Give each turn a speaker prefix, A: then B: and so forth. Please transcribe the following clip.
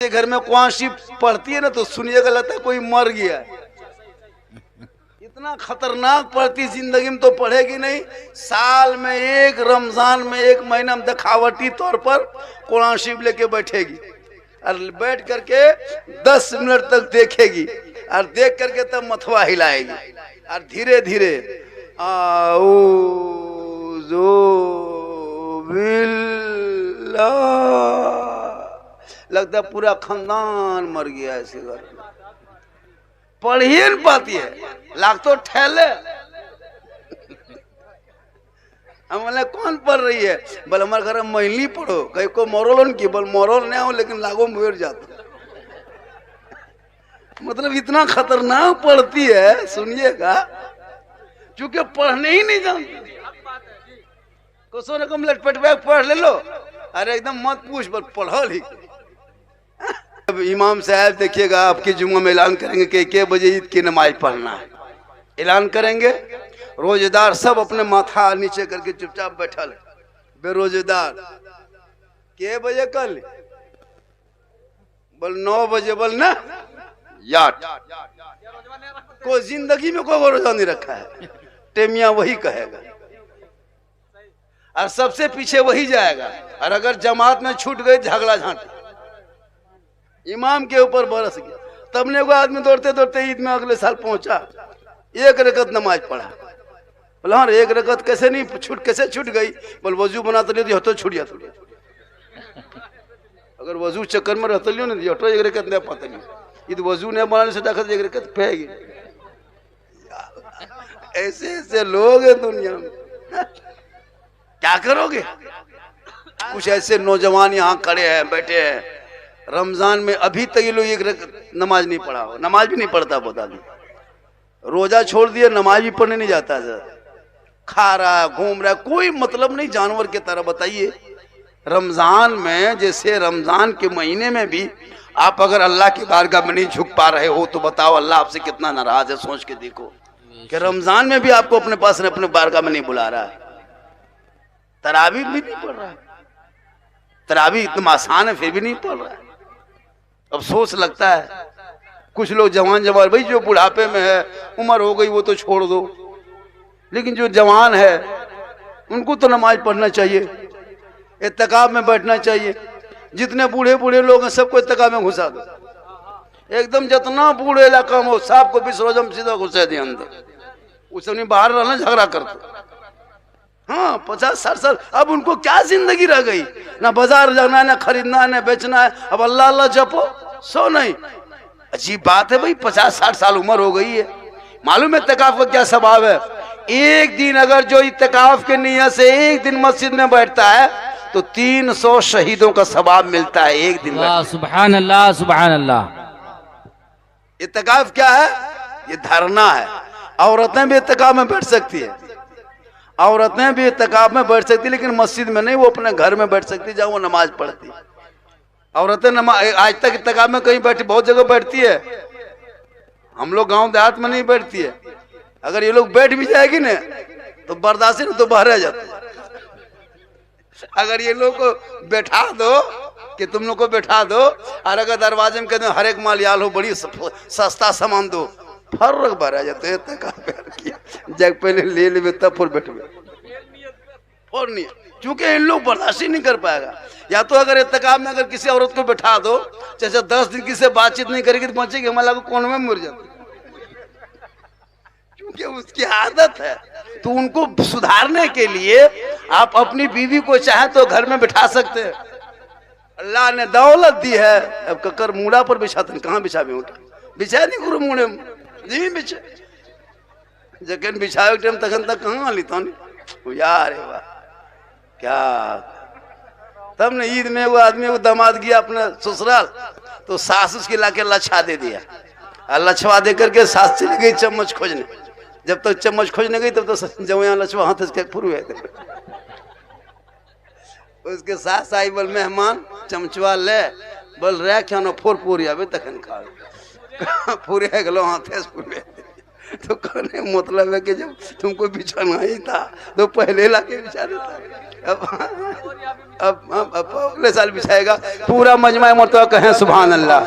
A: घर में कुरान शरीफ पढ़ती है ना तो सुनिएगा लगता है कोई मर गया। इतना खतरनाक पढ़ती, जिंदगी में तो पढ़ेगी नहीं। साल में एक, रमजान में एक महीना में दिखावटी तौर पर कुरान शरीफ लेके बैठेगी और बैठ करके 10 मिनट तक देखेगी और देख करके तब मथवा हिलाएगी और धीरे धीरे लगता है पूरा खानदान मर गया ऐसे घर में। पढ़ ही नहीं पाती है, लाख तो ठहले। हम बोले कौन पढ़ रही है? बोले हमारे घर में महिली पढ़ो, कहीं को मोरल की बोल मोरल नहीं हो लेकिन लागो में बैठ जाता। मतलब इतना खतरनाक पढ़ती है, सुनिएगा, क्योंकि पढ़ने ही नहीं जानती। कसो ने कम लटपट बैग पढ़ ले लो, अरे एकदम मत पूछ, बस पढ़ो लिख। अब इमाम साहब देखिएगा आपके जुम्मा में ऐलान करेंगे कि 1 बजे ईद की नमाज पढ़ना है, ऐलान करेंगे। रोजेदार सब अपने माथा नीचे करके चुपचाप बैठा ले। बेरोजेदार के बजे कल बोल 9 बजे बोल ना यार, कोई जिंदगी में कोई रोजा नहीं रखा है। टेमिया वही कहेगा और सबसे पीछे वही जाएगा। और अगर जमात में छूट गई झगड़ा झांटी, इमाम के ऊपर बरस गया। तब ने वो आदमी दौड़ते दौड़ते ईद में अगले साल पहुंचा, 1 रकत नमाज पढ़ा। बोला हाँ 1 रकत कैसे नहीं छूट, कैसे छूट गई? बोल वजू बनाते नहीं तो छूट गया। अगर वजू चक्कर में रहते लियो नहीं हटो 1 रकत नहीं पता नहीं, ईद वजू नहीं बनाने से देखा 1 रकत फेंगी। ऐसे ऐसे लोग हैं दुनिया में, क्या करोगे? कुछ ऐसे नौजवान यहाँ खड़े हैं, बैठे हैं, रमजान में अभी तक ये लोग 1 नमाज नहीं पढ़ा हो। नमाज भी नहीं पढ़ता बहुत आदमी, रोजा छोड़ दिया, नमाज भी पढ़ने नहीं जाता सर। खा रहा, घूम रहा, कोई मतलब नहीं, जानवर की तरह। बताइए रमजान में, जैसे रमजान के महीने में भी आप अगर अल्लाह की बारगाह में नहीं झुक पा रहे हो तो बताओ अल्लाह आपसे कितना नाराज है। सोच के देखो कि रमजान में भी आपको अपने पास अपने बारगाह में नहीं बुला रहा है। तरावी भी नहीं पढ़ रहा है, तरावी इतना आसान है फिर भी नहीं पढ़ रहा है। अफसोस लगता है। कुछ लोग जवान भाई जो बुढ़ापे में है, उम्र हो गई, वो तो छोड़ दो, लेकिन जो जवान है उनको तो नमाज पढ़ना चाहिए, इत्तिकाफ में बैठना चाहिए। जितने बूढ़े बूढ़े लोग हैं सबको इत्तिकाफ में घुसा दो, एकदम जितना बूढ़े इलाका में हो सबको 20 रोजा में सीधा घुसा दिया अंदर। उसे नहीं बाहर रहना, झगड़ा करते। हाँ 50-60 साल, अब उनको क्या जिंदगी रह गई? ना बाजार जाना है, ना खरीदना है, ना बेचना है। अब अल्लाह अल्लाह जपो, सो नहीं। अजीब बात है भाई, 50-60 साल उम्र हो गई है। मालूम है इत्तिकाफ का क्या स्वभाव है? एक दिन अगर जो इत्तिकाफ के नियत से एक दिन मस्जिद में बैठता है तो 300 शहीदों का सवाब मिलता है एक दिन में।
B: सुभान अल्लाह, सुभान अल्लाह।
A: इत्तिकाफ क्या है? ये धरना है। औरतें भी इत्तिकाफ में बैठ सकती है, औरतें भी इत्तिकाफ में बैठ सकती, लेकिन मस्जिद में नहीं, वो अपने घर में बैठ सकती जहाँ वो नमाज पढ़ती। औरतें नमाज आज तक इत्तिकाफ में कहीं बैठी, बहुत जगह बैठती है, हम लोग गांव देहात में नहीं बैठती है। अगर ये लोग बैठ भी जाएगी ना तो बर्दाश्त नहीं, तो बाहर आ जाते। अगर ये लोग को बैठा दो कि तुम लोग को बैठा दो, और अगर दरवाजे में कहते हर एक माल याल हो, बड़ी सस्ता सामान दो, फर्क भर आ जाते हैं। जग पहले ले ले तब फिर बैठे और नहीं, क्योंकि इन लोग बर्दाश्त नहीं कर पाएगा। या तो अगर इत्तिकाफ में अगर किसी औरत को बैठा दो, जैसे 10 दिन किसी से बातचीत नहीं करेगी तो पहुंचेगी हमारा कोने में मर जाती, क्योंकि उसकी आदत है। तो उनको सुधारने के लिए आप अपनी बीवी को चाहे तो घर में बिठा सकते हैं। अल्लाह ने दौलत दी है। अब ककर मूड़ा पर बिछाते, कहाँ बिछा भी उठा बिछा नहीं गुरु मूड़े नहीं बिछे, जगन बिछाए टाइम तक तक कहाँ ली तो यार क्या। तब ने ईद में वो आदमी वो दामाद गया अपने ससुराल, तो सास उसके लाके लछा दे दिया, और लछवा दे करके सास चली गई चम्मच खोजने। जब तक चम्मच खोजने गई तब तो जब यहाँ लछवा हाथ इसके फुरू है। उसके सास आई, बोल मेहमान चमचवा ले, बोल रह क्या ना फोर पूरी अभी तक खा पूरे गलो हाथ पूरे तो कहने का मतलब है कि जब तुमको बिछाना ही था तो पहले लाके बिछा देता। अब अगले साल बिछाएगा। पूरा मजमा मरतबा कहें सुभान अल्लाह।